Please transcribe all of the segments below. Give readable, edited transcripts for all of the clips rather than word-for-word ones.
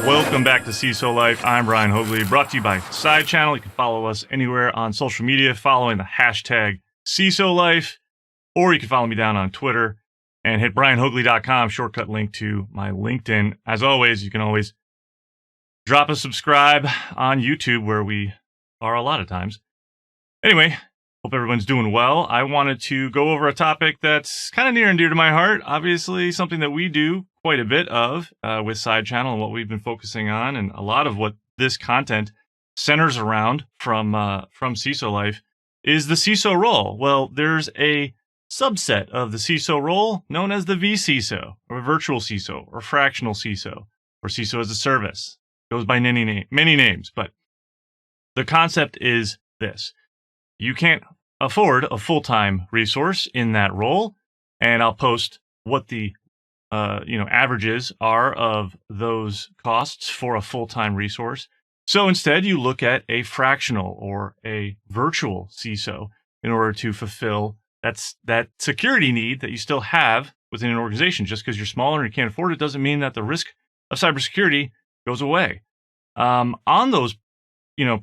Welcome back to cisolife. I'm Brian Hoagley, brought to you by SideChannel. You can follow us anywhere on social media following the hashtag cisolife, or you can follow me down on Twitter and hit brianhoagley.com, shortcut link to my LinkedIn. As always, you can always drop a subscribe on YouTube, where we are a lot of times. Anyway, hope everyone's doing well. I wanted to go over a topic that's kind of near and dear to my heart. Obviously, something that we do quite a bit of with SideChannel and what we've been focusing on, and a lot of what this content centers around from cisolife is the CISO role. Well, there's a subset of the CISO role known as the vCISO, or virtual CISO, or fractional CISO, or CISO as a service. It goes by many names, but the concept is this. You can't afford a full-time resource in that role, and I'll post what the averages are of those costs for a full-time resource. So instead, you look at a fractional or a virtual CISO in order to fulfill that security need that you still have within an organization. Just because you're smaller and you can't afford it doesn't mean that the risk of cybersecurity goes away. On those,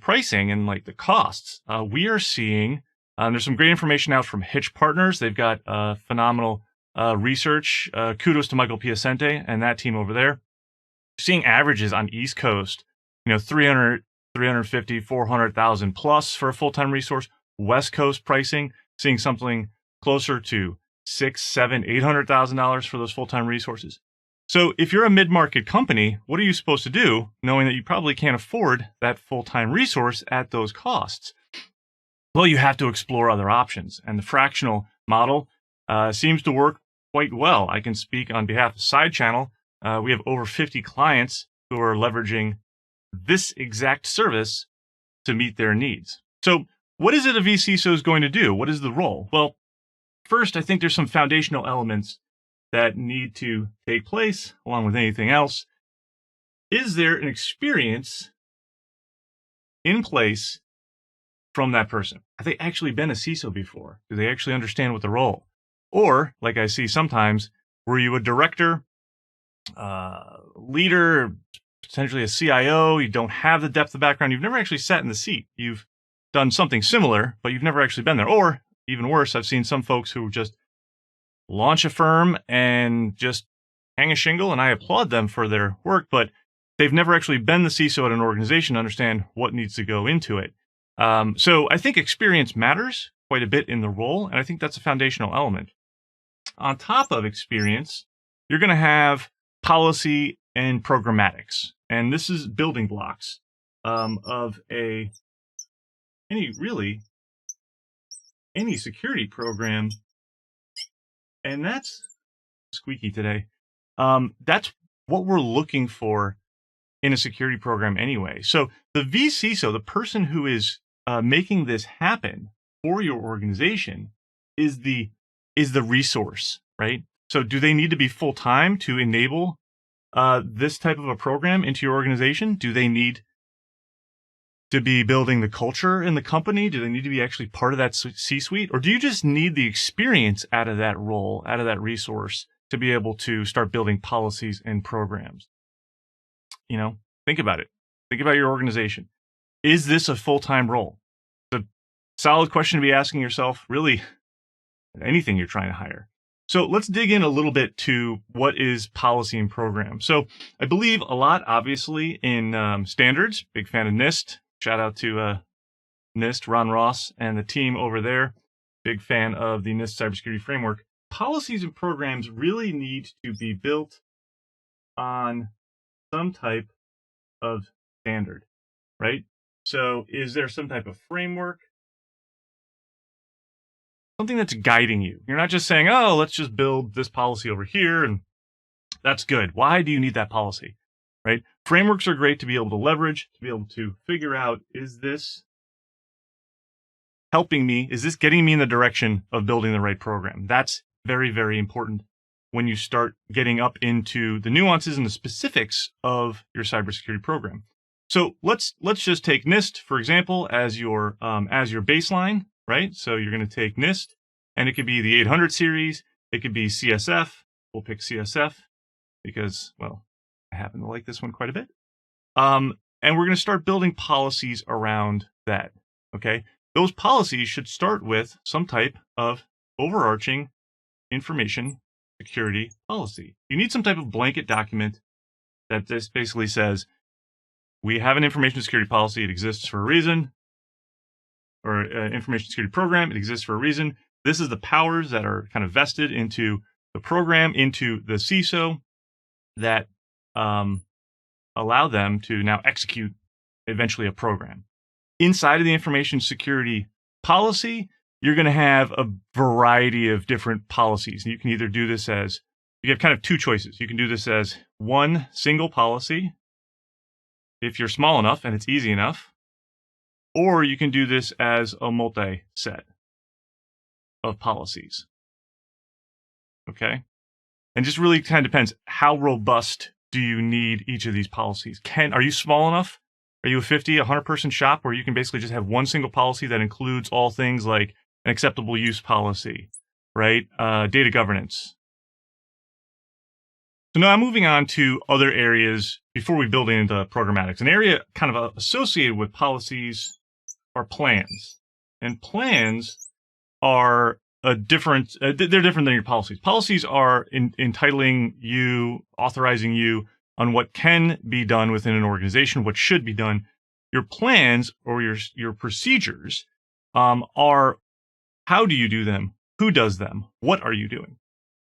pricing and like the costs, we are seeing there's some great information out from Hitch Partners. They've got phenomenal research. Kudos to Michael Piacente and that team over there. Seeing averages on East Coast, 300, 350, 400,000 plus for a full-time resource. West Coast pricing, seeing something closer to $600,000, $700,000, $800,000 for those full-time resources. So if you're a mid-market company, what are you supposed to do, knowing that you probably can't afford that full-time resource at those costs? Well, you have to explore other options, and the fractional model seems to work quite well. I can speak on behalf of SideChannel. We have over 50 clients who are leveraging this exact service to meet their needs. So what is it a vCISO is going to do? What is the role? Well, first, I think there's some foundational elements that need to take place along with anything else. Is there an experience in place from that person? Have they actually been a CISO before? Do they actually understand what the role? Or, like I see sometimes, were you a director, leader, potentially a CIO? You don't have the depth of background. You've never actually sat in the seat. You've done something similar, but you've never actually been there. Or, even worse, I've seen some folks who just launch a firm and just hang a shingle, and I applaud them for their work, but they've never actually been the CISO at an organization to understand what needs to go into it. So I think experience matters quite a bit in the role, and I think that's a foundational element. On top of experience, you're going to have policy and programmatics, and this is building blocks of any security program. And that's squeaky today. That's what we're looking for in a security program anyway. So the vCISO, the person who is making this happen for your organization, is the resource, right? So do they need to be full-time to enable this type of a program into your organization? Do they need to be building the culture in the company? Do they need to be actually part of that C-suite? Or do you just need the experience out of that role, out of that resource, to be able to start building policies and programs? Think about it. Think about your organization. Is this a full-time role? It's a solid question to be asking yourself, really, anything you're trying to hire. So let's dig in a little bit to what is policy and program. So I believe a lot, obviously, in standards. Big fan of NIST. Shout out to NIST, Ron Ross, and the team over there. Big fan of the NIST Cybersecurity Framework. Policies and programs really need to be built on some type of standard, right? So is there some type of framework? Something that's guiding you. You're not just saying, oh, let's just build this policy over here, and that's good. Why do you need that policy? Right? Frameworks are great to be able to leverage, to be able to figure out, is this helping me? Is this getting me in the direction of building the right program? That's very, very important when you start getting up into the nuances and the specifics of your cybersecurity program. So let's just take NIST, for example, as your baseline, right? So you're going to take NIST, and it could be the 800 series. It could be CSF. We'll pick CSF because, well, I happen to like this one quite a bit. And we're going to start building policies around that. Okay. Those policies should start with some type of overarching information security policy. You need some type of blanket document that this basically says, we have an information security policy. It exists for a reason, or information security program. It exists for a reason. This is the powers that are kind of vested into the program, into the CISO, that allow them to now execute eventually a program. Inside of the information security policy, you're going to have a variety of different policies. You can either do this as, you have kind of two choices. You can do this as one single policy, if you're small enough and it's easy enough, or you can do this as a multi-set of policies. Okay? And just really kind of depends, how robust do you need each of these policies? Are you small enough? Are you a 50, 100-person shop where you can basically just have one single policy that includes all things like an acceptable use policy, right? Data governance. So now I'm moving on to other areas before we build into programmatics. An area kind of associated with policies are plans. And plans are they're different than your policies. Policies are entitling you, authorizing you on what can be done within an organization, what should be done. Your plans or your procedures are, how do you do them? Who does them? What are you doing?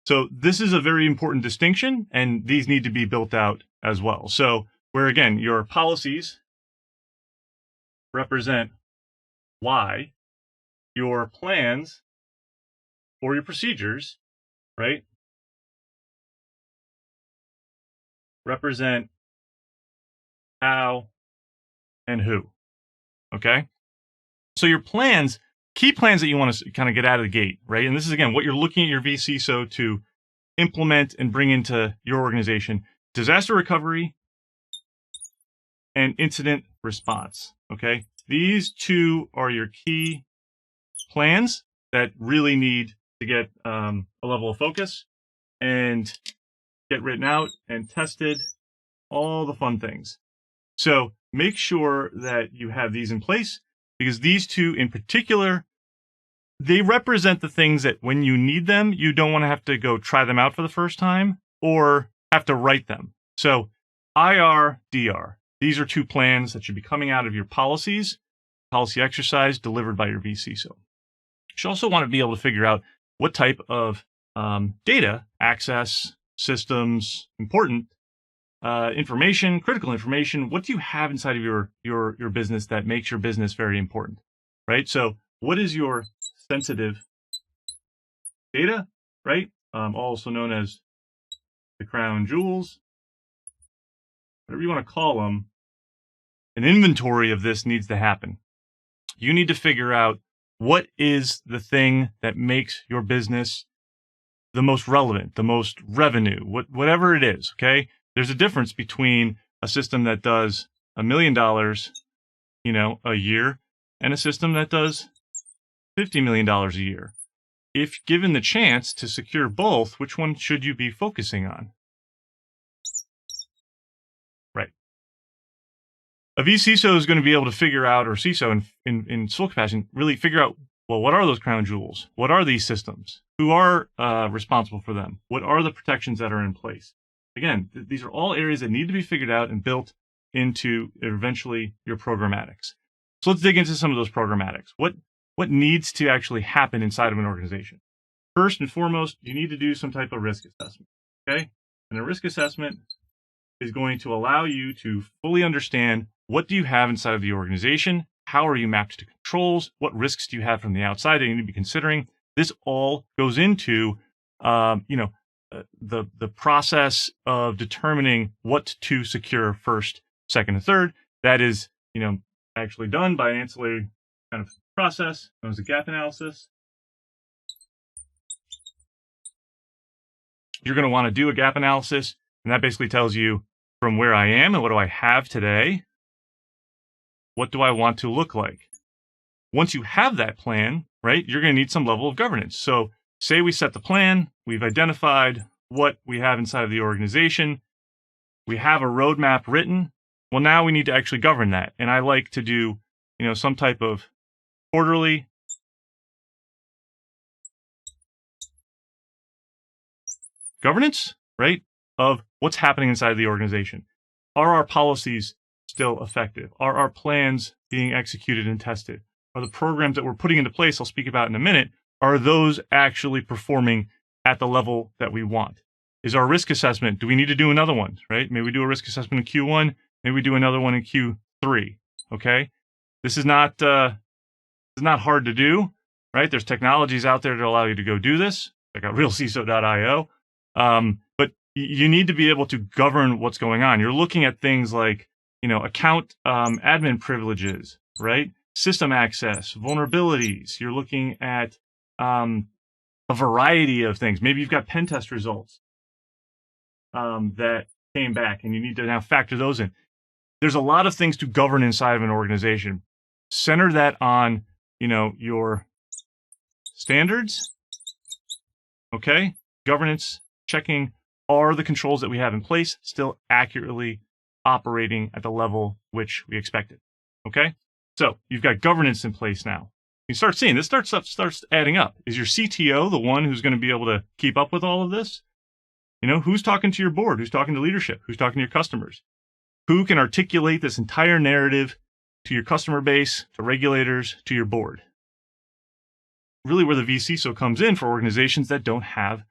So this is a very important distinction, and these need to be built out as well. So where, again, your policies represent why, your plans or your procedures, right, represent how and who. Okay? So your plans, key plans that you want to kind of get out of the gate, right? And this is, again, what you're looking at your vCISO to implement and bring into your organization: disaster recovery and incident response. Okay? These two are your key plans that really need to get a level of focus and get written out and tested, all the fun things. So make sure that you have these in place, because these two in particular, they represent the things that when you need them, you don't want to have to go try them out for the first time or have to write them. So IR, DR, these are two plans that should be coming out of your policies, policy exercise delivered by your vCISO. You should also want to be able to figure out what type of data, access, systems, important information, critical information, what do you have inside of your business that makes your business very important, right? So what is your sensitive data, right? Also known as the crown jewels, whatever you want to call them. An inventory of this needs to happen. You need to figure out what is the thing that makes your business the most relevant, the most revenue, whatever it is, okay? There's a difference between a system that does $1 million, a year, and a system that does $50 million a year. If given the chance to secure both, which one should you be focusing on? Right. A vCISO is going to be able to figure out, or CISO in sole capacity, really figure out, well, what are those crown jewels? What are these systems? Who are responsible for them? What are the protections that are in place? Again, these are all areas that need to be figured out and built into eventually your programmatics. So let's dig into some of those programmatics. What needs to actually happen inside of an organization? First and foremost, you need to do some type of risk assessment, okay? And a risk assessment is going to allow you to fully understand, what do you have inside of the organization? How are you mapped to controls? What risks do you have from the outside that you need to be considering? This all goes into, the process of determining what to secure first, second, and third. That is, actually done by an ancillary kind of process known as a gap analysis. You're going to want to do a gap analysis, and that basically tells you, from where I am and what do I have today, what do I want to look like? Once you have that plan, right, you're going to need some level of governance. So say we set the plan, we've identified what we have inside of the organization, we have a roadmap written, Well, now we need to actually govern that. And I like to do, some type of quarterly governance, right, of what's happening inside the organization. Are our policies still effective? Are our plans being executed and tested? Are the programs that we're putting into place, I'll speak about in a minute, are those actually performing at the level that we want? Is our risk assessment, do we need to do another one, right? Maybe we do a risk assessment in Q1, maybe we do another one in Q3, okay? This is not hard to do, right? There's technologies out there that allow you to go do this. Check out realciso.io. But you need to be able to govern what's going on. You're looking at things like, account admin privileges, right? System access, vulnerabilities. You're looking at a variety of things. Maybe you've got pen test results that came back, and you need to now factor those in. There's a lot of things to govern inside of an organization. Center that on, your standards, okay? Governance, checking, are the controls that we have in place still accurately operating at the level which we expected, okay? So you've got governance in place now. You start seeing this starts adding up. Is your CTO the one who's going to be able to keep up with all of this? Who's talking to your board? Who's talking to leadership? Who's talking to your customers? Who can articulate this entire narrative to your customer base, to regulators, to your board? Really where the vCISO comes in for organizations that don't have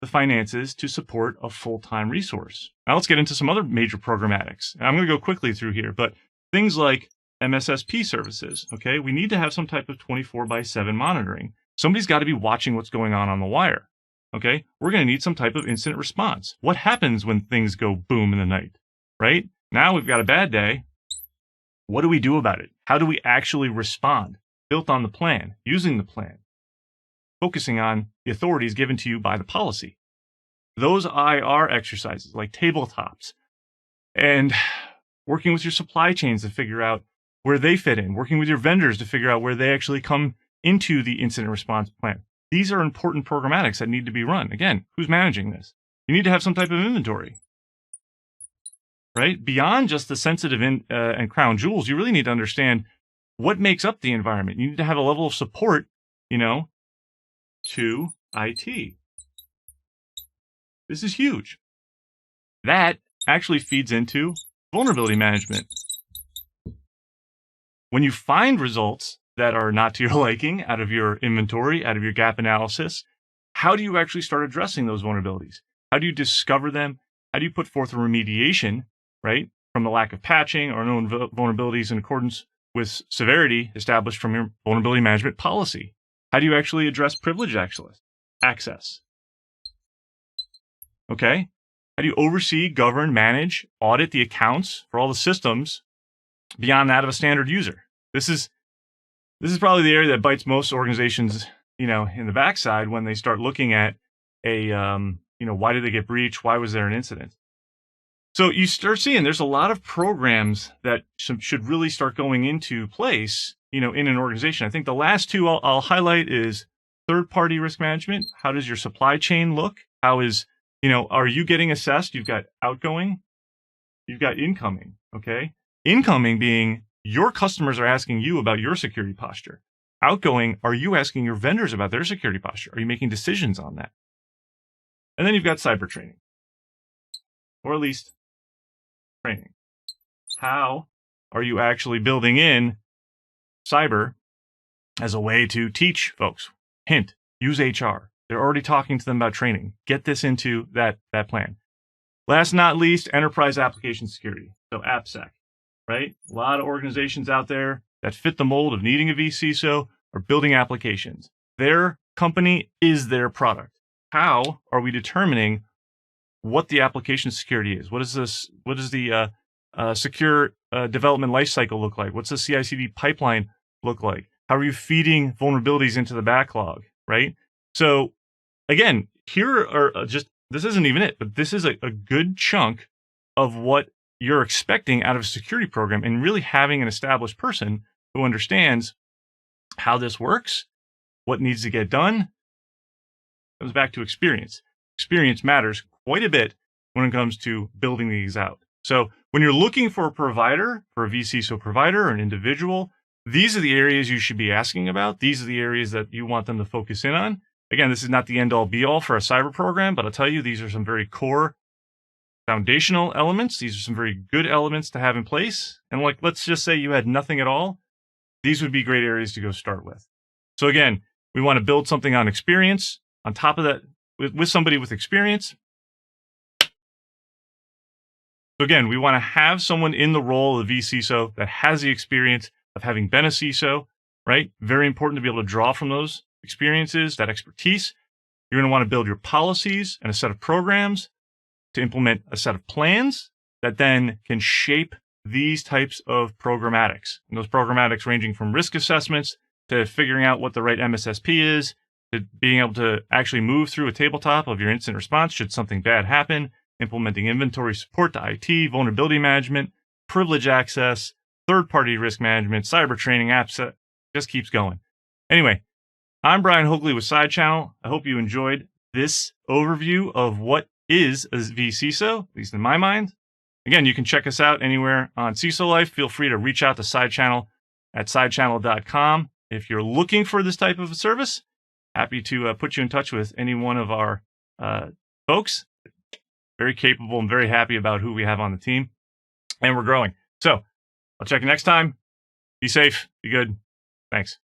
the finances to support a full-time resource. Now let's get into some other major programmatics. And I'm going to go quickly through here, but things like MSSP services, okay? We need to have some type of 24/7 monitoring. Somebody's got to be watching what's going on the wire, okay? We're going to need some type of incident response. What happens when things go boom in the night, right? Now we've got a bad day. What do we do about it? How do we actually respond? Built on the plan, using the plan, focusing on the authorities given to you by the policy. Those IR exercises like tabletops and working with your supply chains to figure out where they fit in, working with your vendors to figure out where they actually come into the incident response plan. These are important programmatics that need to be run. Again, who's managing this? You need to have some type of inventory, right? Beyond just the sensitive and crown jewels, you really need to understand what makes up the environment. You need to have a level of support, to IT. This is huge. That actually feeds into vulnerability management. When you find results that are not to your liking out of your inventory, out of your gap analysis, how do you actually start addressing those vulnerabilities? How do you discover them? How do you put forth a remediation, right, from the lack of patching or known vulnerabilities in accordance with severity established from your vulnerability management policy? How do you actually address privilege access? Okay. How do you oversee, govern, manage, audit the accounts for all the systems beyond that of a standard user? This is probably the area that bites most organizations, in the backside when they start looking at why did they get breached? Why was there an incident? So you start seeing there's a lot of programs that should really start going into place, in an organization. I think the last two I'll highlight is third-party risk management. How does your supply chain look? How is, are you getting assessed? You've got outgoing, you've got incoming, okay? Incoming being your customers are asking you about your security posture. Outgoing, are you asking your vendors about their security posture? Are you making decisions on that? And then you've got cyber training, or at least training. How are you actually building in cyber as a way to teach folks? Hint, use HR. They're already talking to them about training. Get this into that plan. Last but not least, enterprise application security. So AppSec, right? A lot of organizations out there that fit the mold of needing a vCISO are building applications. Their company is their product. How are we determining what the application security is? What is this? What does the secure development lifecycle look like? What's the CI/CD pipeline look like? How are you feeding vulnerabilities into the backlog, right? So again, here are this isn't even it, but this is a good chunk of what you're expecting out of a security program, and really having an established person who understands how this works, what needs to get done. Comes back to experience. Experience matters quite a bit when it comes to building these out. So When you're looking for a provider, for a vCISO provider or an individual, these are the areas you should be asking about. These are the areas that you want them to focus in on. Again, this is not the end-all be-all for a cyber program, but I'll tell you, these are some very core foundational elements. These are some very good elements to have in place. And like, let's just say you had nothing at all. These would be great areas to go start with. So again, we want to build something on experience. On top of that, with somebody with experience. So again, we want to have someone in the role of vCISO that has the experience of having been a CISO, right? Very important to be able to draw from those experiences, that expertise. You're going to want to build your policies and a set of programs to implement a set of plans that then can shape these types of programmatics. And those programmatics ranging from risk assessments to figuring out what the right MSSP is, to being able to actually move through a tabletop of your incident response should something bad happen, implementing inventory support to IT, vulnerability management, privilege access, third-party risk management, cyber training, apps, just keeps going. Anyway, I'm Brian Hoagley with SideChannel. I hope you enjoyed this overview of what is a vCISO, at least in my mind. Again, you can check us out anywhere on cisolife. Feel free to reach out to SideChannel at sidechannel.com. If you're looking for this type of a service, happy to put you in touch with any one of our folks. Very capable and very happy about who we have on the team. And we're growing. So I'll check you next time. Be safe. Be good. Thanks.